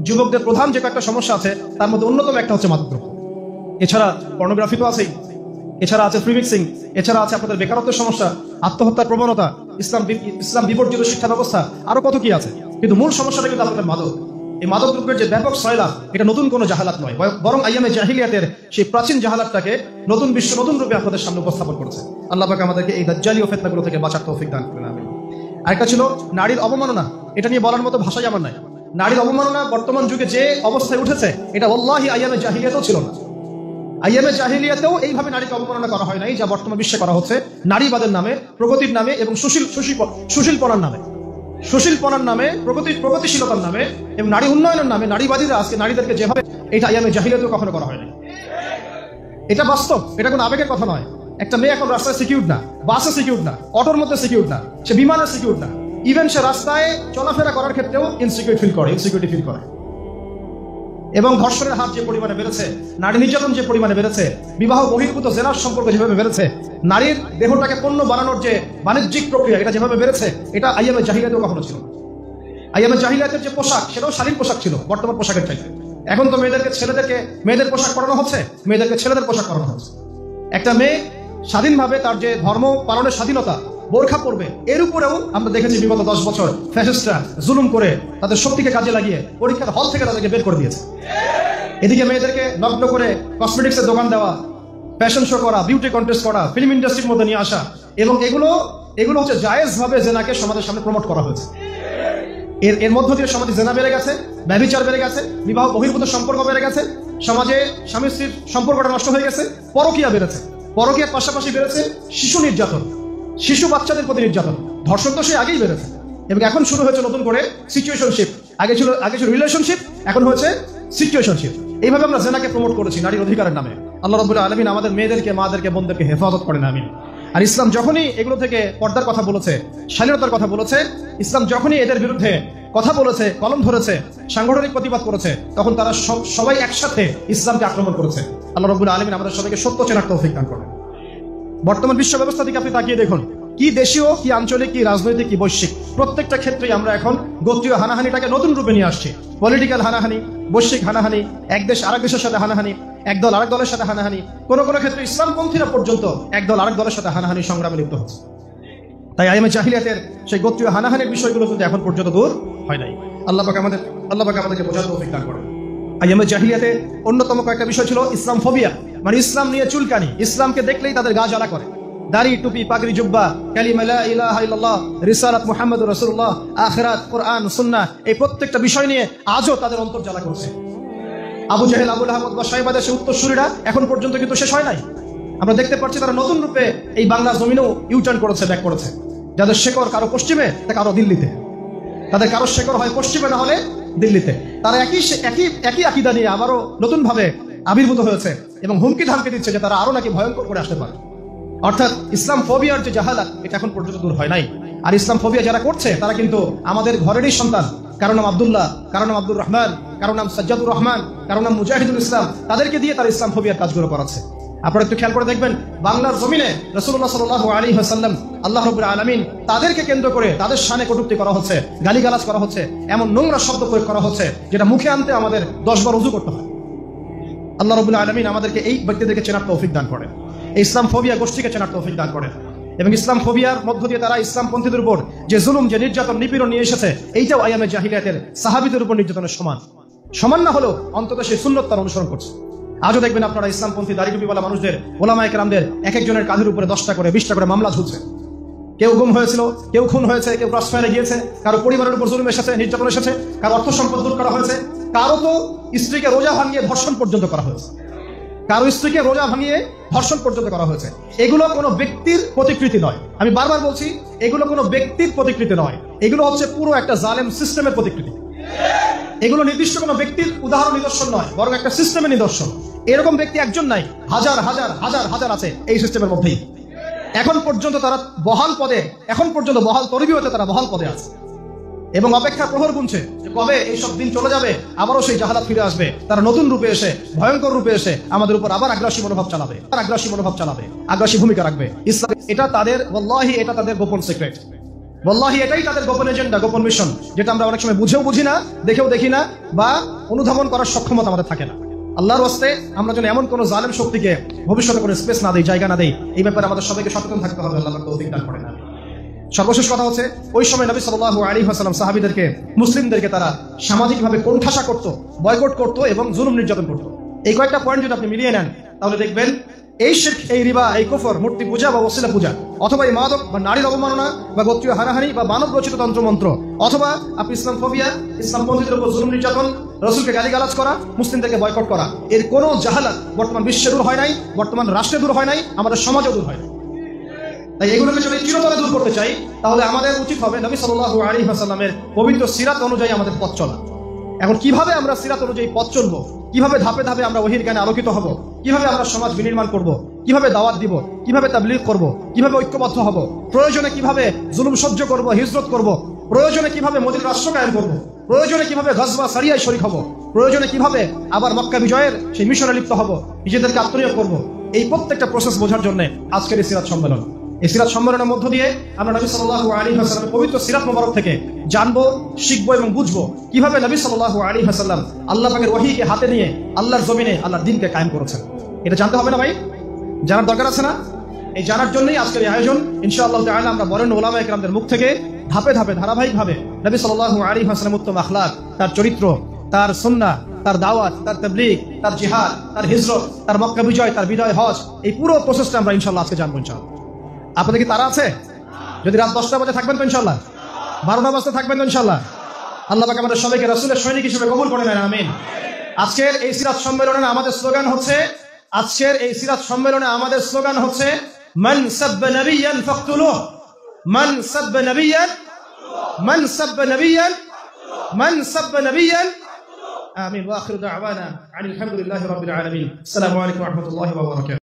যুবকদের প্রধান যে কয়েকটা সমস্যা আছে তার মধ্যে অন্যতম একটা হচ্ছে মাদকদ্রব্য। এছাড়া পর্নোগ্রাফি তো আছেই, এছাড়া আছে ফ্রি মিক্সিং, এছাড়া আছে আপনাদের বেকারত্বের সমস্যা, আত্মহত্যার প্রবণতা, ইসলাম বিবর্জিত শিক্ষা ব্যবস্থা, আরো কত কি আছে। কিন্তু মূল সমস্যাটা কিন্তু আপনাদের মাদক। এই মাদক দ্রব্যের যে ব্যাপক সয়লাভ, এটা নতুন কোনো জাহালাত নয়, বরং আইয়ামে জাহিলিয়াতের সেই প্রাচীন জাহালাতটাকে নতুন নতুন রূপে আপনাদের সামনে উপস্থাপন করেছে। আল্লাহ পাক আমাদেরকে এই দাজ্জালি ও ফিতনাগুলো থেকে বাঁচার তৌফিক দান করেন, আমিন। আরেকটা ছিল নারীর অবমাননা। এটা নিয়ে বলার মতো ভাষাই আমার নাই। নারীর অবমাননা বর্তমান যুগে যে অবস্থায় উঠেছে, এটা ওয়াল্লাহি আইয়ামে জাহিলিয়াতেও ছিল না। আইয়ামে জাহিলিয়াতেও এইভাবে নারীকে অবমাননা করা হয় নাই যা বর্তমান বিশ্বে করা হচ্ছে, নারীবাদের নামে, প্রগতির নামে এবং সুশীলপনার নামে, সুশীলপনার নামে, প্রগতিশীলতার নামে এবং নারী উন্নয়নের নামে নারীবাদীরা আজকে নারীদেরকে যেভাবে, এটা আইয়ামে জাহিলিয়াতেও কখনো করা হয় নাই। এটা বাস্তব, এটা কোনো আবেগের কথা নয়। একটা মেয়ে এখন রাস্তায় সিকিউর না, বাসে সিকিউর না, অটোর মধ্যে সিকিউর না, সে বিমানে সিকিউর না, ইভেন সে রাস্তায় চলাফেরা করার ক্ষেত্রেও ইনসিকিউরিটি ফিল করে। এবং ধর্ষণের হার যে পরিমাণে বেড়েছে, নারী নির্যাতন যে পরিমাণে বেড়েছে, বিবাহ বহির্ভূত জেনার সম্পর্ক যেভাবে বেড়েছে, নারীর দেহটাকে পণ্য বানানোর যে বাণিজ্যিক প্রক্রিয়া, এটা যেভাবে বেড়েছে, এটা আইয়ামে জাহিলিয়াতেও কখনো ছিল না। আইয়ামে জাহিলিয়াতের যে পোশাক, সেটাও শালীন পোশাক ছিল বর্তমান পোশাকের চাইতে। এখন তো মেয়েদের পোশাক পরানো হচ্ছে, মেয়েদেরকে ছেলেদের পোশাক পরানো হচ্ছে। একটা মেয়ে স্বাধীনভাবে তার যে ধর্ম পালনের স্বাধীনতা, বোরখা পরবে, এর উপরেও আমরা দেখেছি বিগত 10 বছর ফ্যাসিস্টরা জুলুম করে তাদের শক্তিকে কাজে লাগিয়ে পরীক্ষার হল থেকে তাদেরকে বের করে দিয়েছে। এদিকে মেয়েদেরকে নগ্ন করে কসমেটিক্সের দোকান দেওয়া, ফ্যাশন শো করা, বিউটি কন্টেস্ট করা, ফিল্ম ইন্ডাস্ট্রির মধ্যে নিয়ে আসা, এবং এগুলো হচ্ছে জায়েজ ভাবে জেনাকে সমাজের সামনে প্রমোট করা হয়েছে। এর মধ্য দিয়ে সমাজে জেনা বেড়ে গেছে, ব্যভিচার বেড়ে গেছে, বিবাহ বহির্ভূত সম্পর্ক বেড়ে গেছে, সমাজে স্বামী স্ত্রীর সম্পর্কটা নষ্ট হয়ে গেছে, পরকীয়া বেড়েছে, পরকীয়ার পাশাপাশি বেড়েছে শিশু নির্যাতন, শিশু বাচ্চাদের প্রতি নির্যাতন। ধর্ষণ তো সে আগেই বেড়েছে, এবং এখন শুরু হয়েছে নতুন করে সিচুয়েশনশিপ। আগে ছিল রিলেশনশিপ, এখন হয়েছে সিচুয়েশনশিপ। এইভাবে আমরা জেনাকে প্রমোট করেছি নারীর অধিকারের নামে। আল্লাহ রাব্বুল আলামিন আমাদের মেয়েদেরকে, মাদেরকে, বোনদেরকে হেফাজত করেন, আমিন। আর ইসলাম যখনই এগুলো থেকে পর্দার কথা বলেছে, শালীনতার কথা বলেছে, ইসলাম যখনই এদের বিরুদ্ধে কথা বলেছে, কলম ধরেছে, সাংগঠনিক প্রতিবাদ করেছে, তখন তারা সবাই একসাথে ইসলামকে আক্রমণ করেছে। আল্লাহ রাব্বুল আলামিন আমাদের সবাইকে সত্য চেনার তৌফিক দান করেন। বর্তমান বিশ্ব ব্যবস্থা থেকে আপনি তাকিয়ে দেখুন, কি দেশীয়, কি আঞ্চলিক, কি রাজনৈতিক, কি বৈশ্বিক, প্রত্যেকটা ক্ষেত্রেই আমরা এখন গোত্রীয় হানাহানিটাকে নতুন রূপে নিয়ে আসছি। পলিটিক্যাল হানাহানি, বৈশ্বিক হানাহানি, এক দেশ আরেক দেশের সাথে হানাহানি, এক দল আরেক দলের সাথে হানাহানি, কোনো কোনো ক্ষেত্রে ইসলামপন্থীরা পর্যন্ত এক দল আরেক দলের সাথে হানাহানি সংগ্রামে লিপ্ত হচ্ছে। তাই আইয়ামে জাহিলিয়াতের সেই গোত্রীয় হানাহানির বিষয়গুলো কিন্তু এখন পর্যন্ত দূর হয় নাই। আল্লাহ পাক আমাদেরকে বোঝার তৌফিক দান করেন। আইয়ামে জাহিলিয়াতে অন্যতম কয়েকটা বিষয় ছিল ইসলাম ফোবিয়া, মানে ইসলাম নিয়ে চুলকানি। ইসলামকে দেখলেই তাদের গা জ্বালা করে। দাড়ি, টুপি, পাগড়ি, জুব্বা, কালিমা লা ইলাহা ইল্লাল্লাহ, রিসালাত মুহাম্মাদুর রাসূলুল্লাহ, আখিরাত, কোরআন, সুন্নাহ, এই প্রত্যেকটা বিষয় নিয়ে আজও তাদের অন্তর জ্বালা করছে। আবু জাহেল, আবুল আহমদ বা শাইবাদের সেই উত্তরসূরিরা এখন পর্যন্ত কিন্তু শেষ হয় নাই। আমরা দেখতে পাচ্ছি তারা নতুন রূপে এই বাংলা জমিনেও ইউটার্ন করেছে, ব্যাক করেছে। যাদের শেকড় কারো পশ্চিমে, তা কারো দিল্লিতে। তাদের কারো শেকড় হয় পশ্চিমে, না হলে দিল্লিতে। তারা একই আকীদা নিয়ে আবারও নতুন ভাবে আবির্ভূত হয়েছে এবং হুমকি ধামকি দিচ্ছে যে তারা আরো নাকি ভয়ঙ্কর করে আসতে পারে। অর্থাৎ ইসলাম ফোবিয়ার যে জাহালাত, এটা এখন পর্যন্ত দূর হয় নাই। আর ইসলাম ফোবিয়া যারা করছে, তারা কিন্তু আমাদের ঘরেরই সন্তান। কারো নাম আব্দুল্লাহ, কারো নাম আব্দুর রহমান, কারো নাম সাজ্জাদুর রহমান, কারো নাম মুজাহিদুল ইসলাম। তাদেরকে দিয়ে তারা ইসলাম ফোবিয়ার কাজগুলো করাচ্ছে। আপনারা একটু খেয়াল করে দেখবেন, বাংলার জমিনে রাসূলুল্লাহ সাল্লাল্লাহু আলাইহি ওয়াসাল্লাম, আল্লাহ রাব্বুল আলামিন, তাদেরকে কেন্দ্র করে তাদের শানে কটূক্তি করা হচ্ছে, গালিগালাজ করা হচ্ছে, এমন নোংরা শব্দ প্রয়োগ করা হচ্ছে যেটা মুখে আনতে আমাদের 10 বার ওযু করতে হয়। আল্লাহ রাব্বুল আলামিন আমাদেরকে এই ব্যক্তিদেরকে চেনার তৌফিক দান করেন, ইসলাম ফোবিয়া গোষ্ঠীকে চেনার তৌফিক দান করেন। এবং ইসলাম ফোবিয়ার মধ্য দিয়ে তারা ইসলামপন্থীদের উপর যে জুলুম, যে নির্যাতন, নিপীড়ন নিয়ে এসেছে, এইটাও আইয়ামে জাহিলিয়াতের সাহাবীদের উপর নির্যাতনের সমান না হলেও অন্তত সেই সুন্নত তারা অনুসরণ করছে। আজও দেখবেন আপনারা ইসলামপন্থী দাড়ি টুপিওয়ালা মানুষদের, ওলামায়ে কেরামদের এক একজনের কাঁধের উপরে 10টা করে 20টা করে মামলা ঝুলছে। কেউ গুম হয়েছিল, কেউ খুন হয়েছে, কেউ ক্রসফায়ারে গিয়েছে, কারো পরিবারের উপর জুলুম এসেছে, নির্যাতন এসেছে, কারো অর্থ সম্পদ দূর করা হয়েছে, কারো তো স্ত্রীকে রোজা ভাঙিয়ে ধর্ষণ পর্যন্ত করা হয়েছে, কারো স্ত্রীকে রোজা ভাঙিয়ে ধর্ষণ পর্যন্ত করা হয়েছে। এগুলো কোনো ব্যক্তির প্রতিকৃতি নয়। আমি বারবার বলছি, এগুলো কোনো ব্যক্তির প্রতিকৃতি নয়, এগুলো হচ্ছে পুরো একটা জালেম সিস্টেমের প্রতিকৃতি। এগুলো নির্দিষ্ট কোনো ব্যক্তির উদাহরণ, নিদর্শন নয়, বরং একটা সিস্টেমের নিদর্শন। এরকম ব্যক্তি একজন নাই, হাজার হাজার হাজার হাজার আছে এই সিস্টেমের মধ্যেই। এখন পর্যন্ত তারা বহাল পদে, এখন পর্যন্ত বহাল তরবিয়তে তারা বহাল পদে আছে এবং অপেক্ষা প্রহর গুনছে যে কবে এইসব দিন চলে যাবে, আবারও সেই জাহালাত ফিরে আসবে। তারা নতুন রূপে এসে, ভয়ঙ্কর রূপে এসে আমাদের উপর আবার আগ্রাসী মনোভাব চালাবে, আগ্রাসী ভূমিকা রাখবে। ইসলাম এটা তাদের, ওয়াল্লাহি এটা তাদের গোপন সিক্রেট। ওয়াল্লাহি এটাই তাদের গোপন এজেন্ডা, গোপন মিশন, যেটা আমরা অনেক সময় বুঝেও বুঝি না, দেখেও দেখি না, বা অনুধাবন করার সক্ষমতা আমাদের থাকে না। আল্লাহর ওয়াস্তে আমরা যেন এমন কোন জালেম শক্তিকে ভবিষ্যতে কোনো স্পেস না দেই, জায়গা না দেই, এই ব্যাপারে আমাদের সবাইকে সচেতন থাকতে হবে। আল্লাহ আমাদের তৌফিক দান করেন। সর্বশেষ কথা হচ্ছে, ওই সময় নবী সাল্লাল্লাহু আলাইহি ওয়াসাল্লাম সাহাবীদেরকে, মুসলিমদেরকে তারা সামাজিকভাবে কোণঠাসা করত, বয়কট করত এবং জুলুম নির্যাতন করত। এই কয়েকটা পয়েন্ট যদি আপনি মিলিয়ে নেন, তাহলে দেখবেন এই শিরক, এই রিবা, এই কুফর, মূর্তি পূজা বা ওসিলা পূজা, অথবা এই মাদক বা নারীর অবমাননা বা গোত্রীয় হানাহানি বা মানব রচিত তন্ত্রমন্ত্র, অথবা আপনি ইসলাম ফোবিয়া, ইসলামপন্থীদের উপর জুলুম নির্যাতন, রাসূলকে গালিগালাজ করা, মুসলিমদেরকে বয়কট করা, এর কোনো জাহালাত বর্তমান বিশ্বে দূর হয় নাই, বর্তমান রাষ্ট্রে দূর হয় নাই, আমাদের সমাজেও দূর হয় নাই। তাই এগুলোকে যদি চিরতরে দূর করতে চাই, তাহলে আমাদের উচিত হবে নবী সাল্লাল্লাহু আলাইহি ওয়াসাল্লামের পবিত্র সিরাত অনুযায়ী আমাদের পথ চলা। এখন কিভাবে আমরা সিরাত অনুযায়ী পথ চলবো, কিভাবে ধাপে ধাপে আমরা ওহীর জ্ঞানে আলোকিত হব, কিভাবে আমরা সমাজ বিনির্মাণ করব, কিভাবে দাওয়াত দিব, কিভাবে তাবলীগ করব, কিভাবে ঐক্যবদ্ধ হব, প্রয়োজনে কিভাবে জুলুম সহ্য করব, হিজরত করব, প্রয়োজনে কিভাবে মদিনার রাষ্ট্র কায়েম করব, প্রয়োজনে কিভাবে গজওয়া সারিয়ায় শরীক হব, প্রয়োজনে কিভাবে আবার মক্কা বিজয়ের সেই মিশনে লিপ্ত হব, নিজেদেরকে আত্মনিয়োগ করব, এই প্রত্যেকটা প্রসেস বোঝার জন্য আজকের এই সিরাত সম্মেলন। এই সিরাত সম্মেলনের মধ্য দিয়ে আমরা নবী সাল্লাল্লাহু আলাইহি ওয়াসাল্লামের পবিত্র সিরাত মোবারক থেকে জানবো, শিখবো এবং বুঝবো কিভাবে নবী সাল্লাল্লাহু আলাইহি ওয়াসাল্লাম আল্লাহ পাকের ওহীকে হাতে নিয়ে আল্লাহর জমিনে আল্লাহর দ্বীনকে কায়েম করেছেন। এটা জানতে হবে না ভাই? জানার দরকার আছে না? এই জানার জন্যই আজকের এই আয়োজন। ইনশাআল্লাহ তাআলা আমরা বরেণ্য উলামায়ে কেরামদের মুখ থেকে ধাপে ধাপে ধারাবাহিকভাবে নবী সাল্লাল্লাহু আলাইহি ওয়াসাল্লামের উত্তম আখলাক, তার চরিত্র, তার সুন্নাহ, তার দাওয়াত, তার তাবলীগ, তার জিহাদ, তার হিজরত, তার মক্কা বিজয়, তার বিদায় হজ, এই পুরো প্রসেসটা আমরা ইনশাআল্লাহ আজকে জানবো ইনশাআল্লাহ। আপনাদের কি তারা আছে? যদি রাত 10টা বাজে থাকবেন তো ইনশাআল্লাহ, 12টা বাজতে থাকবেন তো ইনশাআল্লাহ। আল্লাহ পাক আমাদের সবাইকে রাসূলের সৈনিক হিসেবে কবুল করে নেন, আমিন। আজকের এই সিরাত সম্মেলনে আমাদের স্লোগান হচ্ছে, মান সাব্বা নাবিয়ান ফাকতুলুহ, মান সাব্বা নাবিয়ান, মান সাব্বা নাবিয়ান, মান সাব্বা নাবিয়ান। আমিন। ওয়া আখিরু দাওয়ানা আনিল হামদুলিল্লাহি রাব্বিল আলামিন। আসসালামু আলাইকুম ওয়া রাহমাতুল্লাহি ওয়া বারাকাতুহু।